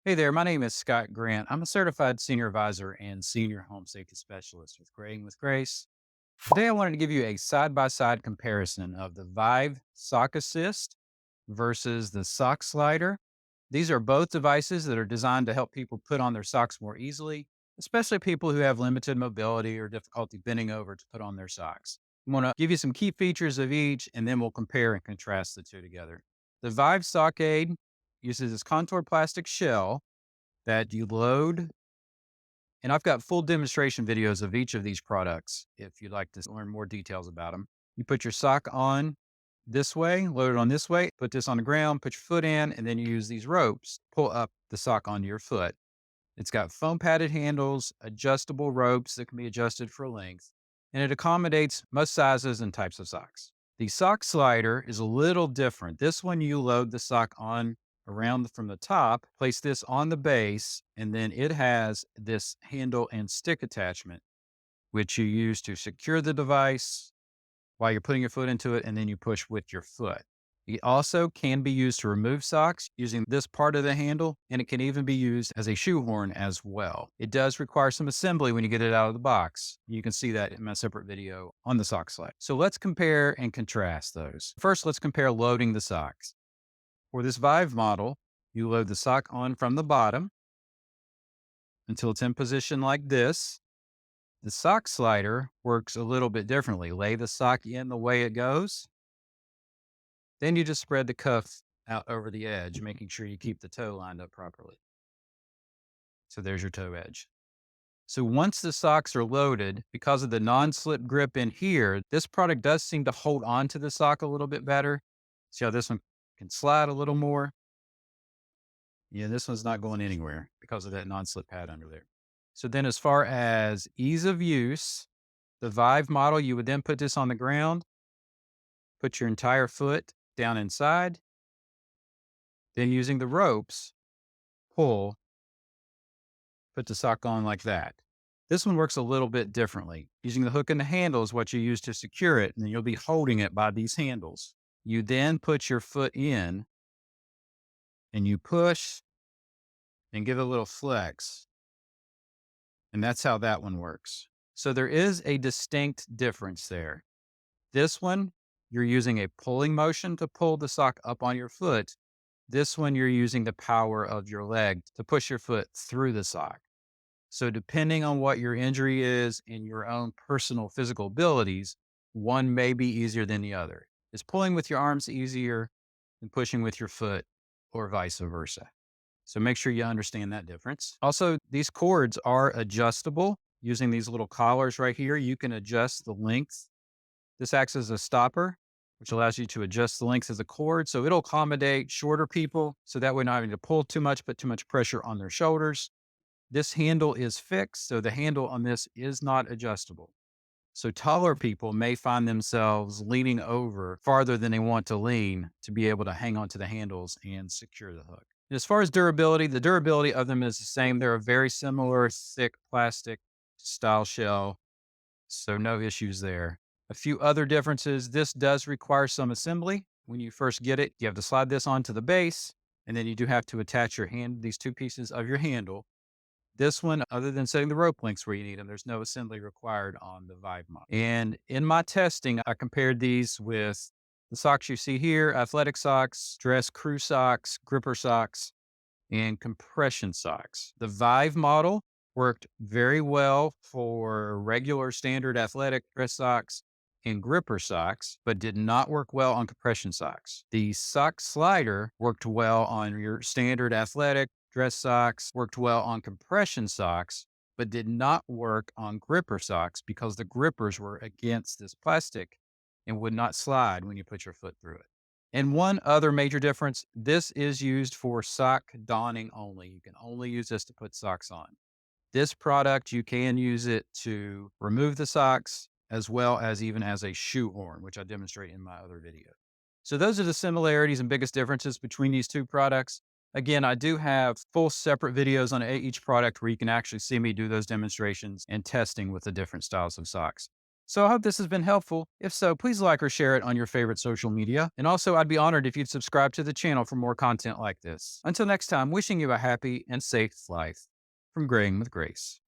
Hey there, my name is Scott Grant. I'm a certified senior advisor and senior home safety specialist with Grading with Grace. Today, I wanted to give you a side by side comparison of the Vive Sock Assist versus the Sock Slider. These are both devices that are designed to help people put on their socks more easily, especially people who have limited mobility or difficulty bending over to put on their socks. I'm going to give you some key features of each, and then we'll compare and contrast the two together. The Vive Sock Aid uses this contour plastic shell that you load. And I've got full demonstration videos of each of these products if you'd like to learn more details about them. You put your sock on this way, load it on this way, put this on the ground, put your foot in, and then you use these ropes, pull up the sock onto your foot. It's got foam padded handles, adjustable ropes that can be adjusted for length, and it accommodates most sizes and types of socks. The sock slider is a little different. This one, you load the sock on from the top, place this on the base, and then it has this handle and stick attachment, which you use to secure the device while you're putting your foot into it, and then you push with your foot. It also can be used to remove socks using this part of the handle, and it can even be used as a shoehorn as well. It does require some assembly when you get it out of the box. You can see that in my separate video on the sock slide. So let's compare and contrast those. First, let's compare loading the socks. For this Vive model, you load the sock on from the bottom until it's in position like this. The sock slider works a little bit differently. Lay the sock in the way it goes. Then you just spread the cuff out over the edge, making sure you keep the toe lined up properly. So there's your toe edge. So once the socks are loaded, because of the non-slip grip in here, this product does seem to hold on to the sock a little bit better. See how this one can slide a little more? Yeah, this one's not going anywhere because of that non-slip pad under there. So then as far as ease of use, the Vive model, you would then put this on the ground, put your entire foot down inside, then using the ropes, pull, put the sock on like that. This one works a little bit differently. Using the hook and the handle is what you use to secure it, and you'll be holding it by these handles. You then put your foot in and you push and give it a little flex. And that's how that one works. So there is a distinct difference there. This one, you're using a pulling motion to pull the sock up on your foot. This one, you're using the power of your leg to push your foot through the sock. So depending on what your injury is and your own personal physical abilities, one may be easier than the other. Is pulling with your arms easier than pushing with your foot or vice versa? So make sure you understand that difference. Also, these cords are adjustable using these little collars right here. You can adjust the length. This acts as a stopper, which allows you to adjust the length of the cord. So it'll accommodate shorter people. So that way, not having to pull too much, put too much pressure on their shoulders. This handle is fixed. So the handle on this is not adjustable. So taller people may find themselves leaning over farther than they want to lean to be able to hang onto the handles and secure the hook. As far as durability, the durability of them is the same. They're a very similar thick plastic style shell, so no issues there. A few other differences. This does require some assembly. When you first get it, you have to slide this onto the base, and then you do have to attach these two pieces of your handle. This one, other than setting the rope lengths where you need them, there's no assembly required on the Vive model. And in my testing, I compared these with the socks you see here: athletic socks, dress crew socks, gripper socks, and compression socks. The Vive model worked very well for regular standard athletic dress socks and gripper socks, but did not work well on compression socks. The sock slider worked well on your standard athletic dress socks, worked well on compression socks, but did not work on gripper socks because the grippers were against this plastic and would not slide when you put your foot through it. And one other major difference, this is used for sock donning only. You can only use this to put socks on. This product, you can use it to remove the socks as well as even as a shoehorn, which I demonstrate in my other video. So those are the similarities and biggest differences between these two products. Again, I do have full separate videos on each product where you can actually see me do those demonstrations and testing with the different styles of socks. So I hope this has been helpful. If so, please like or share it on your favorite social media. And also, I'd be honored if you'd subscribe to the channel for more content like this. Until next time, wishing you a happy and safe life. From Graying with Grace.